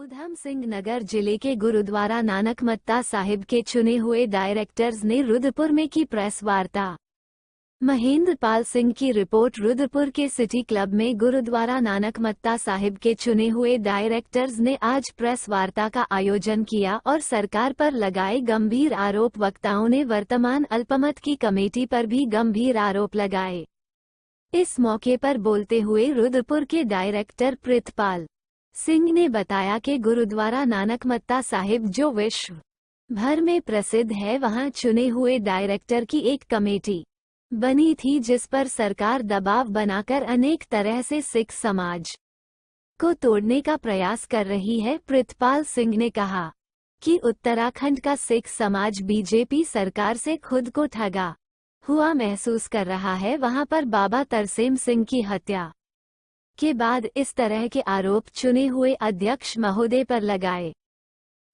उधम सिंह नगर जिले के गुरुद्वारा नानकमत्ता साहिब के चुने हुए डायरेक्टर्स ने रुद्रपुर में की प्रेस वार्ता। महेंद्र पाल सिंह की रिपोर्ट। रुद्रपुर के सिटी क्लब में गुरुद्वारा नानकमत्ता साहिब के चुने हुए डायरेक्टर्स ने आज प्रेस वार्ता का आयोजन किया और सरकार पर लगाए गंभीर आरोप। वक्ताओं ने वर्तमान अल्पमत की कमेटी पर भी गंभीर आरोप लगाए। इस मौके पर बोलते हुए रुद्रपुर के डायरेक्टर प्रितपाल सिंह ने बताया कि गुरुद्वारा नानकमत्ता साहिब जो विश्व भर में प्रसिद्ध है, वहां चुने हुए डायरेक्टर की एक कमेटी बनी थी जिस पर सरकार दबाव बनाकर अनेक तरह से सिख समाज को तोड़ने का प्रयास कर रही है। प्रितपाल सिंह ने कहा कि उत्तराखंड का सिख समाज बीजेपी सरकार से खुद को ठगा हुआ महसूस कर रहा है। वहां पर बाबा तरसेम सिंह की हत्या के बाद इस तरह के आरोप चुने हुए अध्यक्ष महोदय पर लगाए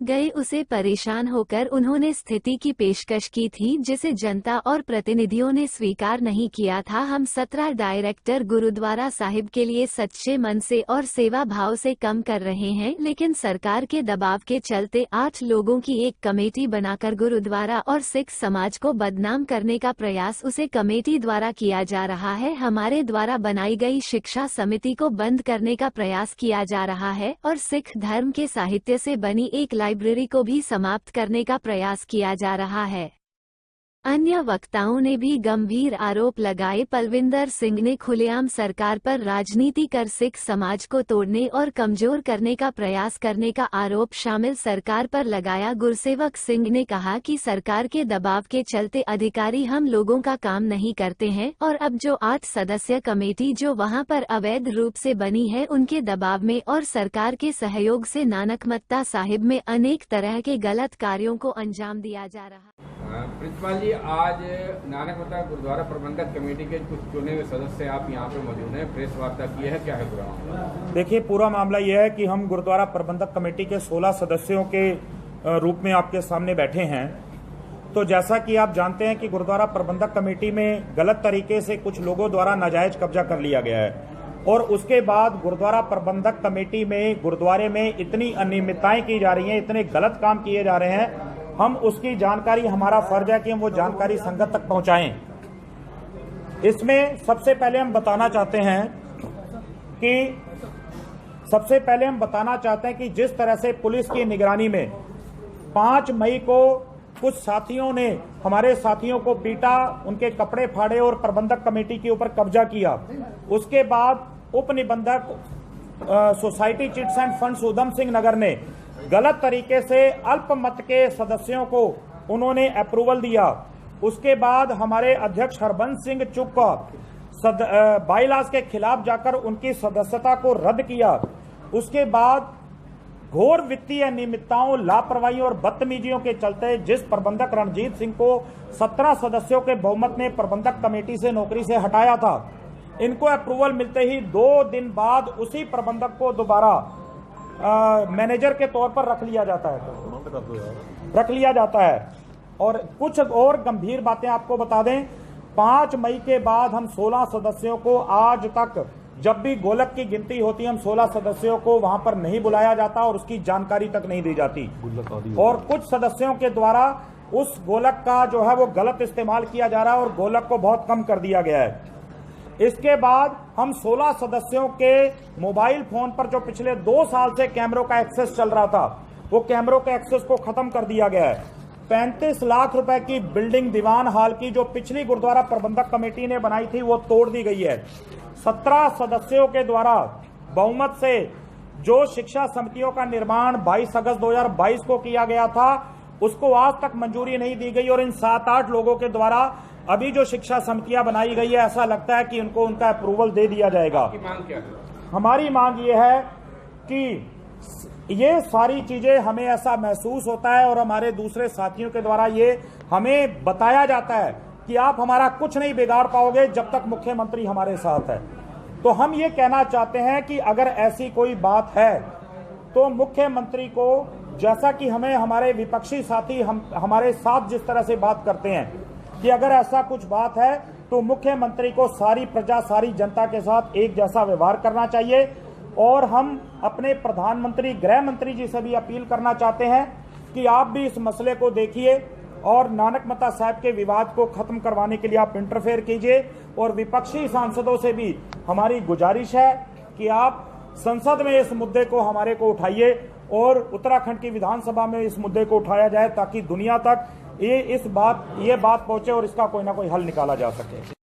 गए। उसे परेशान होकर उन्होंने स्थिति की पेशकश की थी जिसे जनता और प्रतिनिधियों ने स्वीकार नहीं किया था। हम 17 डायरेक्टर गुरुद्वारा साहिब के लिए सच्चे मन से और सेवा भाव से काम कर रहे हैं, लेकिन सरकार के दबाव के चलते 8 लोगों की एक कमेटी बनाकर गुरुद्वारा और सिख समाज को बदनाम करने का प्रयास उसे कमेटी द्वारा किया जा रहा है। हमारे द्वारा बनाई गई शिक्षा समिति को बंद करने का प्रयास किया जा रहा है और सिख धर्म के साहित्य से बनी एक लाइब्रेरी को भी समाप्त करने का प्रयास किया जा रहा है। अन्य वक्ताओं ने भी गंभीर आरोप लगाए। पलविंदर सिंह ने खुलेआम सरकार पर राजनीति कर सिख समाज को तोड़ने और कमजोर करने का प्रयास करने का आरोप शामिल सरकार पर लगाया। गुरसेवक सिंह ने कहा कि सरकार के दबाव के चलते अधिकारी हम लोगों का काम नहीं करते हैं और अब जो 8 सदस्य कमेटी जो वहां पर अवैध रूप से बनी है, उनके दबाव में और सरकार के सहयोग से नानकमत्ता साहिब में अनेक तरह के गलत कार्यों को अंजाम दिया जा रहा है। प्रितपाल जी, आज नानकमत्ता गुरुद्वारा प्रबंधक कमेटी के कुछ चुने हुए सदस्य आप यहाँ पे मौजूद हैं, प्रेस वार्ता की है, क्या है पूरा मामला? देखिए, पूरा मामला यह है कि हम गुरुद्वारा प्रबंधक कमेटी के 16 सदस्यों के रूप में आपके सामने बैठे हैं। तो जैसा कि आप जानते हैं कि गुरुद्वारा प्रबंधक कमेटी में गलत तरीके से कुछ लोगों द्वारा नाजायज कब्जा कर लिया गया है और उसके बाद गुरुद्वारा प्रबंधक कमेटी में गुरुद्वारे में इतनी अनियमितताएं की जा रही हैं, इतने गलत काम किए जा रहे हैं। हम उसकी जानकारी, हमारा फर्ज है कि हम वो जानकारी संगत तक पहुंचाएं। इसमें सबसे पहले हम बताना चाहते हैं कि जिस तरह से पुलिस की निगरानी में 5 मई को कुछ साथियों ने हमारे साथियों को पीटा, उनके कपड़े फाड़े और प्रबंधक कमेटी के ऊपर कब्जा किया। उसके बाद उप निबंधक society chits end funds Udham Singh Nagar ने गलत तरीके से अल्पमत के सदस्यों को उन्होंने अप्रूवल दिया। उसके बाद हमारे अध्यक्ष हरबंस सिंह चुग का बाईलाज के खिलाफ जाकर उनकी सदस्यता को रद्द किया। उसके बाद घोर वित्तीय अनियमितताओं, लापरवाही और बदतमीजियों के चलते जिस प्रबंधक रणजीत सिंह को 17 सदस्यों के बहुमत ने प्रबंधक कमेटी से नौकरी से हटाया था, इनको अप्रूवल मिलते ही 2 दिन बाद उसी प्रबंधक को दोबारा मैनेजर के तौर पर रख लिया जाता है। और कुछ और गंभीर बातें आपको बता दें, 5 मई के बाद हम 16 सदस्यों को आज तक, जब भी गोलक की गिनती होती है, हम 16 सदस्यों को वहां पर नहीं बुलाया जाता और उसकी जानकारी तक नहीं दी जाती। और कुछ सदस्यों के द्वारा उस गोलक का जो है वो गलत इस्तेमाल किया जा रहा है और गोलक को बहुत कम कर दिया गया है। इसके बाद हम 16 सदस्यों के मोबाइल फोन पर जो पिछले 2 साल से कैमरों का एक्सेस चल रहा था, वो कैमरों के एक्सेस को खत्म कर दिया गया है। 35 लाख रुपए की बिल्डिंग दीवान हाल की जो पिछली गुरुद्वारा प्रबंधक कमेटी ने बनाई थी, वो तोड़ दी गई है। 17 सदस्यों के द्वारा बहुमत से जो शिक्षा समितियों का निर्माण 22 अगस्त 2022 को किया गया था, उसको आज तक मंजूरी नहीं दी गई और इन 7-8 लोगों के द्वारा अभी जो शिक्षा समितियां बनाई गई है, ऐसा लगता है कि उनको उनका अप्रूवल दे दिया जाएगा। मांग क्या है? हमारी मांग ये है कि ये सारी चीजें, हमें ऐसा महसूस होता है और हमारे दूसरे साथियों के द्वारा ये हमें बताया जाता है कि आप हमारा कुछ नहीं बिगाड़ पाओगे जब तक मुख्यमंत्री हमारे साथ है। तो हम ये कहना चाहते हैं कि अगर ऐसी कोई बात है तो मुख्यमंत्री को, जैसा कि हमें हमारे विपक्षी साथी हमारे साथ जिस तरह से बात करते हैं कि अगर ऐसा कुछ बात है तो मुख्यमंत्री को सारी प्रजा, सारी जनता के साथ एक जैसा व्यवहार करना चाहिए और हम अपने प्रधानमंत्री गृह मंत्री जी से भी अपील करना चाहते हैं कि आप भी इस मसले को देखिए और नानकमता साहब के विवाद को खत्म करवाने के लिए आप इंटरफेयर कीजिए। और विपक्षी सांसदों से भी हमारी गुजारिश है कि आप संसद में इस मुद्दे को हमारे को उठाइए और उत्तराखंड की विधानसभा में इस मुद्दे को उठाया जाए ताकि दुनिया तक ये बात पहुंचे और इसका कोई ना कोई हल निकाला जा सके।